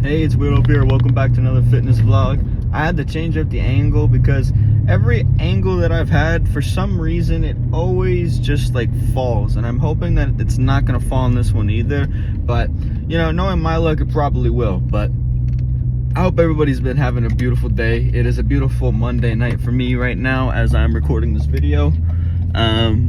Hey, it's Weird Up here. Welcome back to another fitness vlog. I had to change up the angle because every angle that I've had, for some reason, it always just like falls. And I'm hoping that it's not going to fall on this one either. But, you know, knowing my luck, it probably will. But I hope everybody's been having a beautiful day. It is a beautiful Monday night for me right now as I'm recording this video.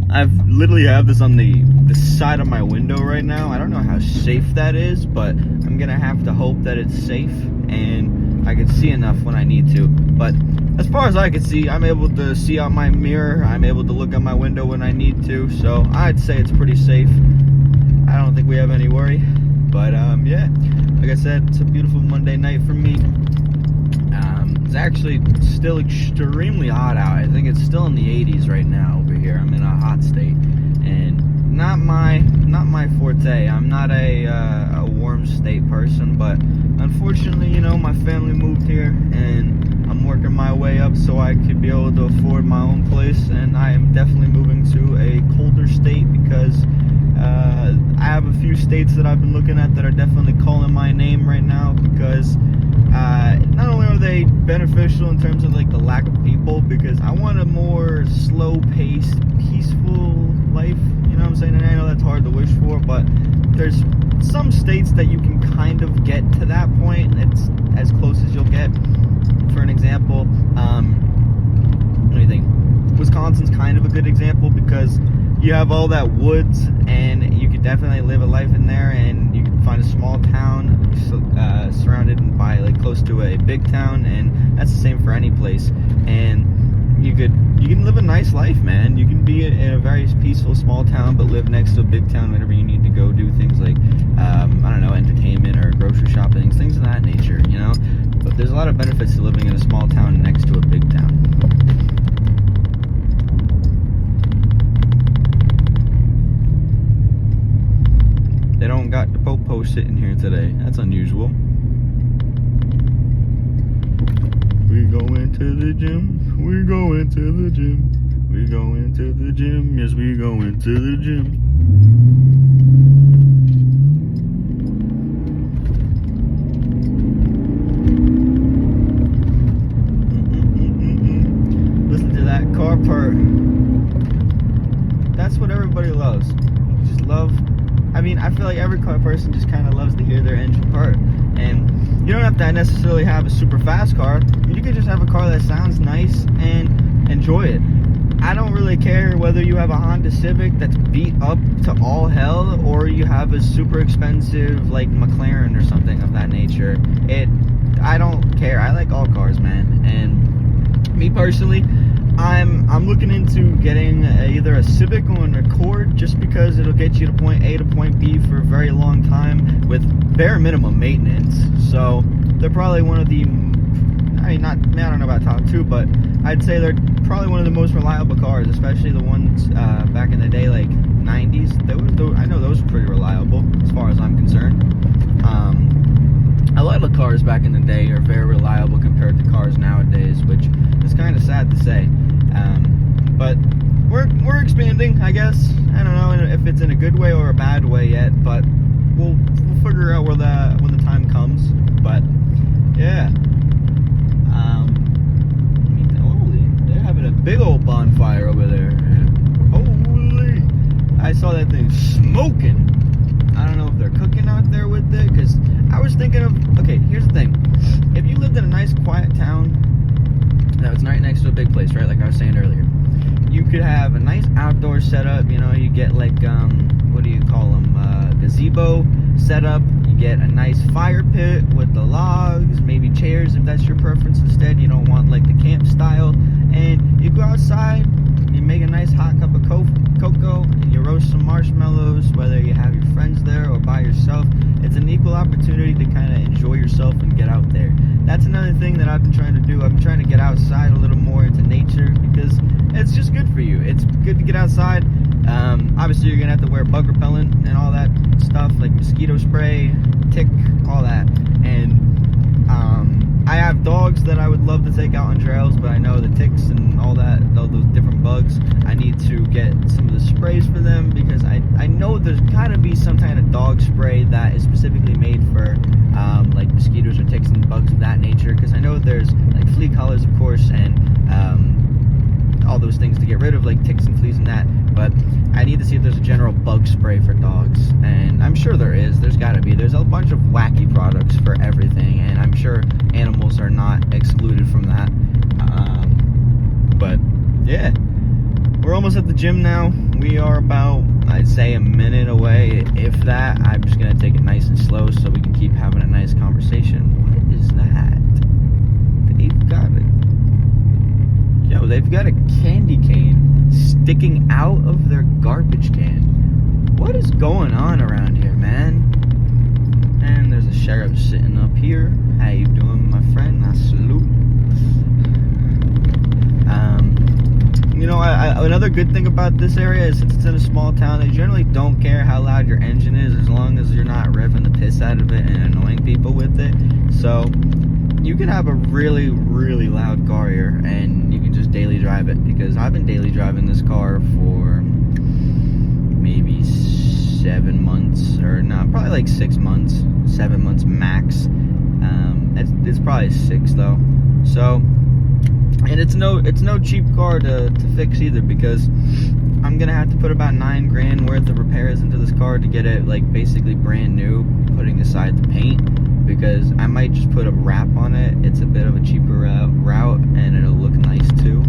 I've literally have this on the side of my window right now. I don't know how safe that is, but I'm gonna have to hope that it's safe and I can see enough when I need to. But as far as I can see, I'm able to see out my mirror. I'm able to look out my window when I need to, so I'd say it's pretty safe. I don't think we have any worry. But yeah, like I said, it's a beautiful Monday night for me. It's actually still extremely hot out. I think it's still in the 80s right now over here. I'm in a hot state, and not my forte. I'm not a warm state person, but unfortunately, you know, my family moved here, and I'm working my way up so I could be able to afford my own place. And I am definitely moving to a colder state because I have a few states that I've been looking at that are definitely calling my name right now because not only are they beneficial in terms of like the lack of people, because I want a more slow-paced, peaceful life, you know what I'm saying? And I know that's hard to wish for, but there's some states that you can kind of get to that point. It's as close as you'll get. For an example, what do you think? Wisconsin's kind of a good example because you have all that woods, and you could definitely live a life in there, and you can find a small town surrounded by like close to a big town, and that's the same for any place. And you can live a nice life, man. You can be in a very peaceful small town but live next to a big town whenever you need to go do things like I don't know, entertainment or grocery shopping, things of that nature, you know. But there's a lot of benefits to living in a small town next to a big town. They don't got the popo sitting here today. That's unusual. We going to the gym. We going to the gym. We going to the gym. Yes, we going to the gym. Listen to that car purr. That's what everybody loves. Just love. I mean, I feel like every car person just kind of loves to hear their engine purr. And you don't have to necessarily have a super fast car. You can just have a car that sounds nice and enjoy it. I don't really care whether you have a Honda Civic that's beat up to all hell or you have a super expensive like McLaren or something of that nature. I don't care. I like all cars, man. And me personally, I'm looking into getting either a Civic or an Accord just because it'll get you to point A to point B for a very long time with bare minimum maintenance. So they're probably one of the, I don't know about top two, but I'd say they're probably one of the most reliable cars, especially the ones back in the day, like 90s. I know those were pretty reliable as far as I'm concerned. A lot of the cars back in the day are very reliable compared to cars nowadays, which is kind of sad to say. But we're expanding, I guess. I don't know if it's in a good way or a bad way yet, but we'll figure out when the time comes. But yeah, holy, they're having a big old bonfire over there. Holy, I saw that thing smoking. I don't know if they're cooking out there with it, because I was thinking of, okay, here's the thing. If you lived in a nice quiet town that was right next to a big place, right, like I was saying earlier, you could have a nice outdoor setup, you know, you get like, what do you call them, gazebo setup, you get a nice fire pit with the logs, maybe chairs if that's your preference instead, you don't want like the camp style, and you go outside, you make a nice hot cup of cocoa, and you roast some marshmallows, whether you have your friends there or by yourself. It's an equal opportunity to kind of enjoy yourself and get out there. That's another thing that I've been trying to do. I've been trying to get outside a little more into nature because it's just good for you. It's good to get outside. Obviously, you're going to have to wear bug repellent and all that stuff, like mosquito spray, tick, all that. And I have dogs that I would love to take out on trails, but I know the ticks and all that, all those different bugs, I need to get some of the sprays for them because I know there's got to be some kind of dog spray that is specifically made for like mosquitoes pressure, because I know there's like flea collars, of course, and all those things to get rid of like ticks and fleas and that, but I need to see if there's a general bug spray for dogs, and I'm sure there is. There's got to be. There's a bunch of wacky products for everything, and I'm sure animals are not excluded from that. But yeah, we're almost at the gym now. We are about, I'd say, a minute away, if that. I'm just gonna take it nice and slow so we can keep having a nice conversation. What is that? They've got a candy cane sticking out of their garbage can. What is going on around here, man? And there's a sheriff sitting up here. How you doing, my friend? I salute. You know, another good thing about this area is, since it's in a small town, they generally don't care how loud your engine is, as long as you're not revving the piss out of it and annoying people with it. So you can have a really, really loud car here, and you can just daily drive it, because I've been daily driving this car for maybe 7 months, or no, probably like 6 months, 7 months max. It's probably 6 though. So, and it's no cheap car to fix either, because I'm gonna have to put about $9 grand worth of repairs into this car to get it like basically brand new, putting aside the paint, because I might just put a wrap on it. It's a bit of a cheaper route, and it'll look nice too,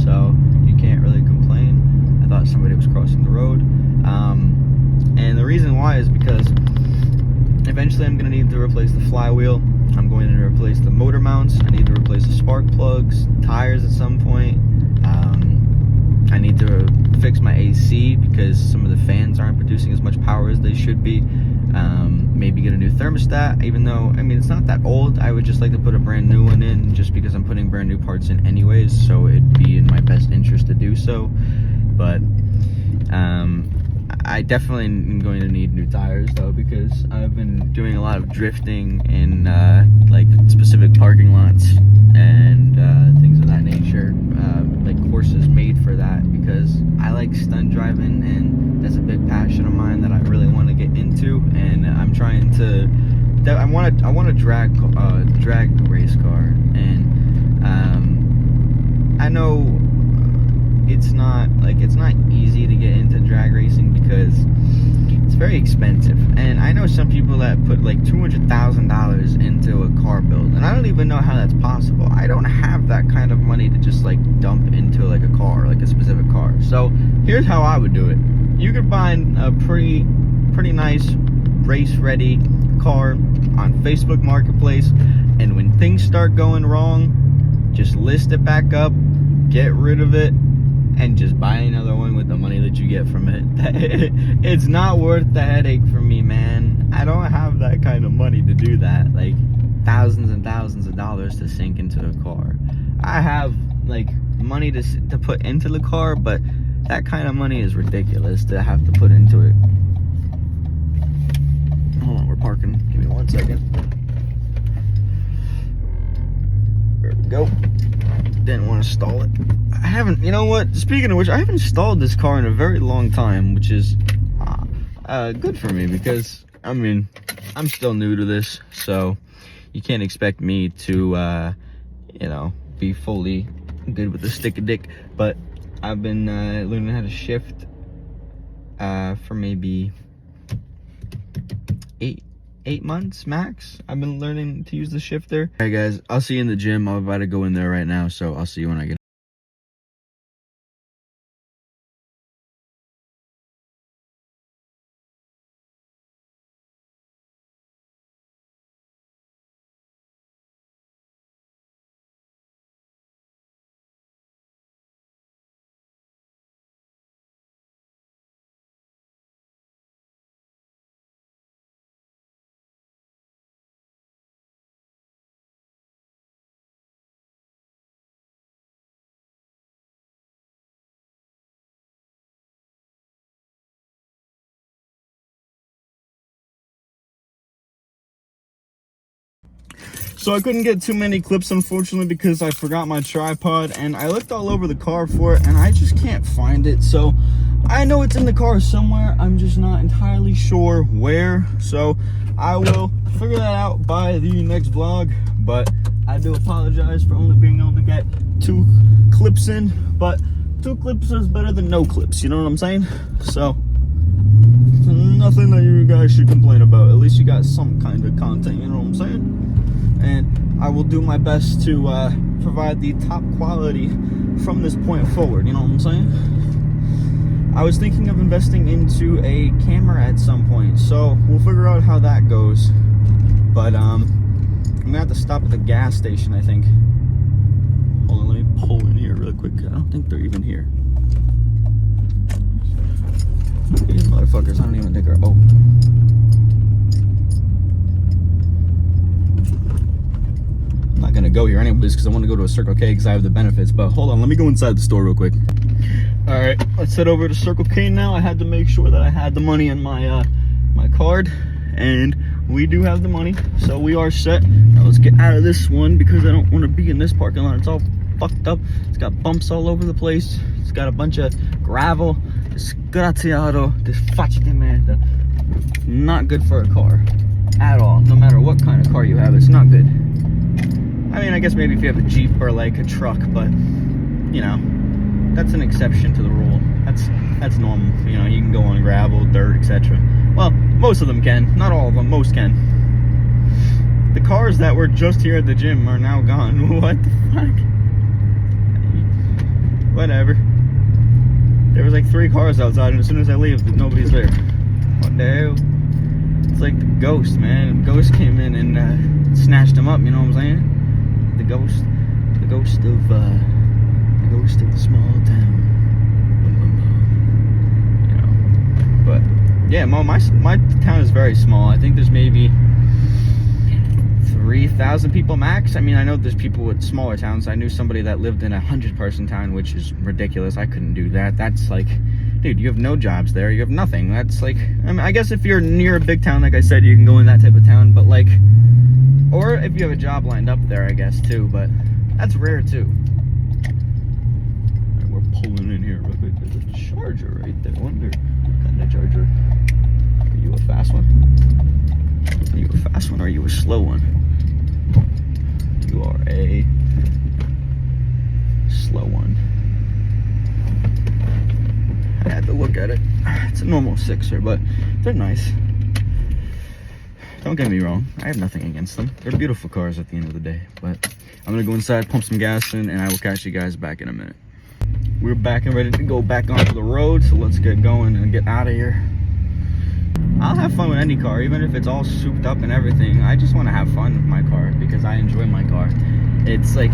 so you can't really complain. I thought somebody was crossing the road, and the reason why is because eventually I'm going to need to replace the flywheel. I'm going to replace the motor mounts. I need to replace the spark plugs, tires at some point. I need to fix my AC, because some of the fans aren't producing as much power as they should be. Maybe get a new thermostat, even though, I mean, it's not that old. I would just like to put a brand new one in, just because I'm putting brand new parts in anyways, so it'd be in my best interest to do so. But I definitely am going to need new tires though, because I've been doing a lot of drifting in like specific parking lots and things of that nature, like courses made for that, because I like stunt driving, and that's a big passion of mine that I really want to get into. And I'm trying to, I want to drag race car, and I know it's not easy to get into drag racing, because it's very expensive, and I know some people that put like $200,000 into a car build, and I don't even know how that's possible. I don't have that kind of money to just like dump into like a car, like a specific car. So here's how I would do it. You could find a pretty nice race ready car on Facebook Marketplace, and when things start going wrong, just list it back up, get rid of it, and just buy another one with the money that you get from it. It's not worth the headache for me, man. I don't have that kind of money to do that, like thousands and thousands of dollars to sink into a car. I have like money to put into the car, but that kind of money is ridiculous to have to put into it. Hold on, we're parking. Give me 1 second. There we go. Didn't want to stall it. I haven't, you know what, speaking of which, I haven't stalled this car in a very long time, which is good for me, because I mean, I'm still new to this, so you can't expect me to you know, be fully good with the stick of dick. But I've been learning how to shift for maybe 8 months max. I've been learning to use the shifter. All right guys, I'll see you in the gym. I'm about to go in there right now, so I'll see you when I get So I couldn't get too many clips, unfortunately, because I forgot my tripod, and I looked all over the car for it, and I just can't find it. So I know it's in the car somewhere, I'm just not entirely sure where. So I will figure that out by the next vlog. But I do apologize for only being able to get 2 clips in, but 2 clips is better than no clips, you know what I'm saying? So, nothing that you guys should complain about. At least you got some kind of content, you know what I'm saying? And I will do my best to provide the top quality from this point forward, you know what I'm saying? I was thinking of investing into a camera at some point, so we'll figure out how that goes. But I'm gonna have to stop at the gas station, I think. Hold on, let me pull in here real quick. I don't think they're even here. These motherfuckers, I don't even think are open. I'm not gonna go here anyways because I want to go to a Circle K because I have the benefits. But hold on, let me go inside the store real quick. All right, let's head over to Circle K now. I had to make sure that I had the money in my my card, and we do have the money, so we are set. Now let's get out of this one because I don't want to be in this parking lot. It's all fucked up. It's got bumps all over the place. It's got a bunch of gravel. Disgraziato, disfaccia di merda. Not good for a car at all. No matter what kind of car you have, it's not good. I mean, I guess maybe if you have a Jeep or like a truck, but you know, that's an exception to the rule. That's normal. You know, you can go on gravel, dirt, etc. Well, most of them can. Not all of them. Most can. The cars that were just here at the gym are now gone. What the fuck? Whatever. There was like 3 cars outside, and as soon as I leave, nobody's there. What the hell? It's like the ghost, man. The ghost came in and snatched him up. You know what I'm saying? The ghost of the small town. You know. But yeah, my town is very small. I think there's maybe 3,000 people max. I mean, I know there's people with smaller towns. I knew somebody that lived in a 100-person town, which is ridiculous. I couldn't do that. That's like, dude, you have no jobs there. You have nothing. That's like, I mean, I guess if you're near a big town, like I said, you can go in that type of town. But like, or if you have a job lined up there, I guess too. But that's rare too. All right, we're pulling in here real quick. There's a charger right there. I wonder what kind of charger. Are you a fast one? Are you a fast one or are you a slow one? You are a slow one. I had to look at it. It's a normal 6er, but they're nice. Don't get me wrong. I have nothing against them. They're beautiful cars at the end of the day. But I'm going to go inside, pump some gas in, and I will catch you guys back in a minute. We're back and ready to go back onto the road, so let's get going and get out of here. I'll have fun with any car, even if it's all souped up and everything. I just want to have fun with my car because I enjoy my car. It's like,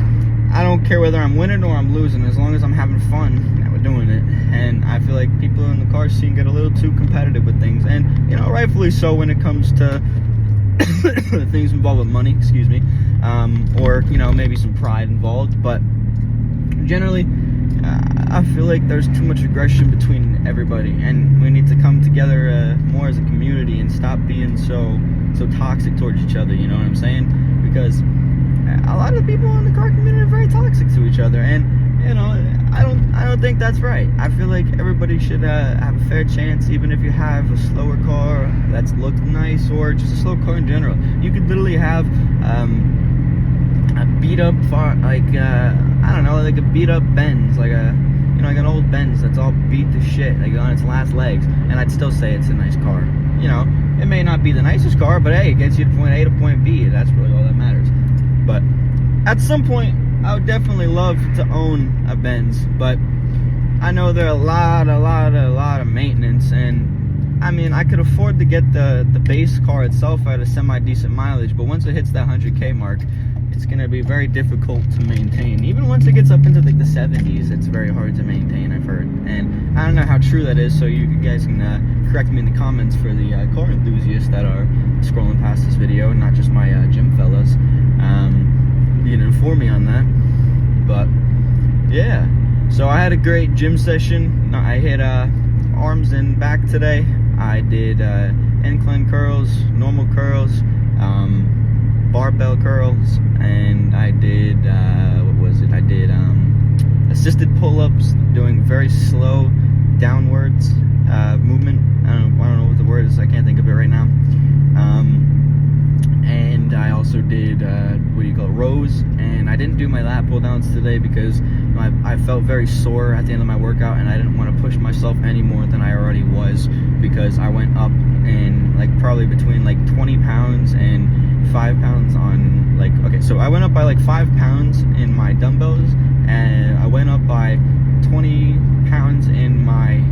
I don't care whether I'm winning or I'm losing, as long as I'm having fun we're doing it. And I feel like people in the car scene get a little too competitive with things, and you know, rightfully so when it comes to things involved with money, excuse me, or you know, maybe some pride involved. But generally, I feel like there's too much aggression between everybody, and we need to come together more as a community and stop being so toxic towards each other. You know what I'm saying? Because a lot of the people in the car community are very toxic to each other, and you know, I don't think that's right. I feel like everybody should have a fair chance, even if you have a slower car that's looked nice or just a slow car in general. You could literally have a beat up I don't know, like a beat up Benz, like a, you know, like an old Benz that's all beat to shit, like on its last legs, and I'd still say it's a nice car. You know, it may not be the nicest car, but hey, it gets you to point A to point B. That's really all that matters. But at some point, I would definitely love to own a Benz, but I know there are a lot of maintenance, and I mean, I could afford to get the base car itself at a semi-decent mileage, but once it hits that 100K mark, it's going to be very difficult to maintain. Even once it gets up into like the 70s, it's very hard to maintain, I've heard. And I don't know how true that is, so you guys can correct me in the comments for the car enthusiasts that are scrolling past this video, not just my gym fellas. You can inform me on that. But yeah, so I had a great gym session. I hit arms and back today. I did incline curls, normal curls, barbell curls, and I did I did assisted pull-ups, doing very slow downwards movement. I don't know what the word is. I can't think of it right now. and I also did rows, and I didn't do my lat pull downs today because I felt very sore at the end of my workout, and I didn't want to push myself any more than I already was, because I went up in like probably between like 20 pounds and 5 pounds on like, okay, so I went up by like 5 pounds in my dumbbells, and I went up by 20 pounds in my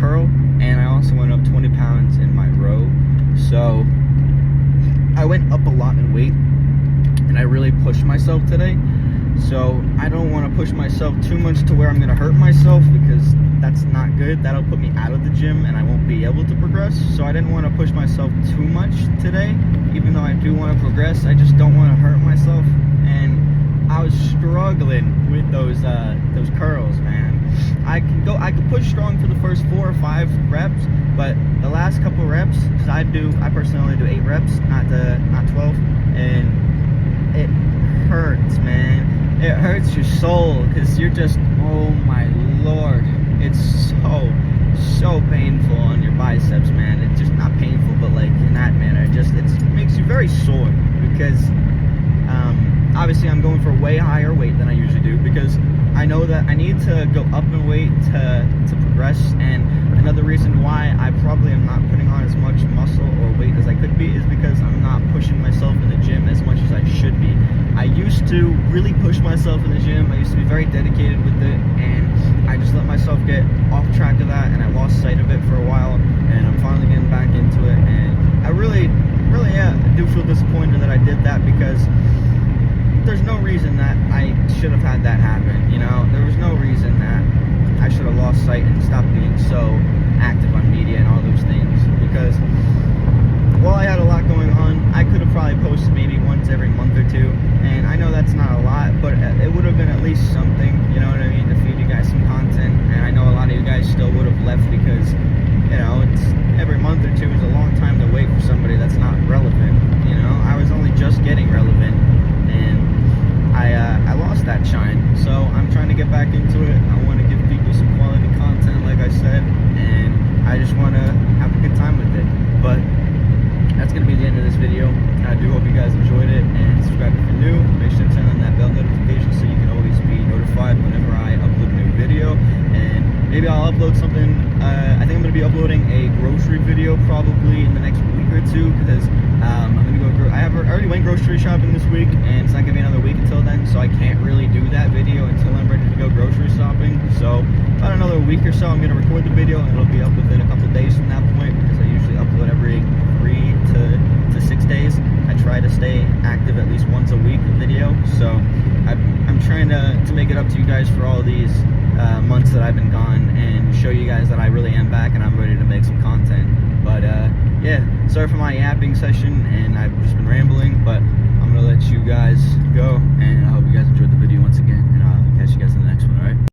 curl, and I also went up 20 pounds in my row. So I went up a lot in weight, and I really pushed myself today. So I don't want to push myself too much to where I'm going to hurt myself, because that's not good. That'll put me out of the gym and I won't be able to progress. So I didn't want to push myself too much today, even though I do want to progress. I just don't want to hurt myself. And I was struggling with those curls, man. I could push strong for the first 4 or 5 reps, but the last couple reps, because I personally only do 8 reps, not 12, and it hurts, man. It hurts your soul, because you're just, oh my lord, it's so painful on your biceps, man. It's just not painful, but like in that manner, it makes you very sore, because obviously I'm going for a way higher weight than I usually do, because I know that I need to go up in weight to progress. And another reason why I probably am not putting on as much muscle or weight as I could be is because I'm not pushing myself in the gym as much as I should be. I used to really push myself in the gym. I used to be very dedicated with it, and I just let myself get off track of that, and I lost sight of it for a while, and I'm finally getting back into it. And I really do feel disappointed that I did that, because there's no reason that I should have had that happen, you know? There was no reason that I should have lost sight and stopped being so active on media and all those things, because while I had a lot going on, I could have probably posted maybe once every month or two, and I know that's not a lot, but it would have been at least something, you know what I mean, to feed you guys some content. And I know a lot of you guys still would have left, because, you know, it's every month or two is a long time to wait for somebody that's not relevant, you know? I was only just getting relevant, and I lost that shine. So I'm trying to get back into it. I want to give people some quality content, like I said, and I just want to have a good time with it. But that's going to be the end of this video. I do hope you guys enjoyed it, and subscribe if you're new. Make sure to turn on that bell notification so you can always be notified whenever I upload a new video. And maybe I'll upload something. I think I'm going to be uploading a grocery video probably in the next week or two, because I'm going to go. I already went grocery shopping this week, and it's not going to be another week until then, so I can't really do that video until I'm ready to go grocery shopping. So about another week or so, I'm going to record the video, and it'll be up within a couple days from that point, because I usually upload every 3 to 6 days. I try to stay active at least once a week with video, so I'm trying to make it up to you guys for all these months that I've been gone, and show you guys that I really am back and I'm ready to make some content. But yeah, sorry for my yapping session, and I've just been rambling, but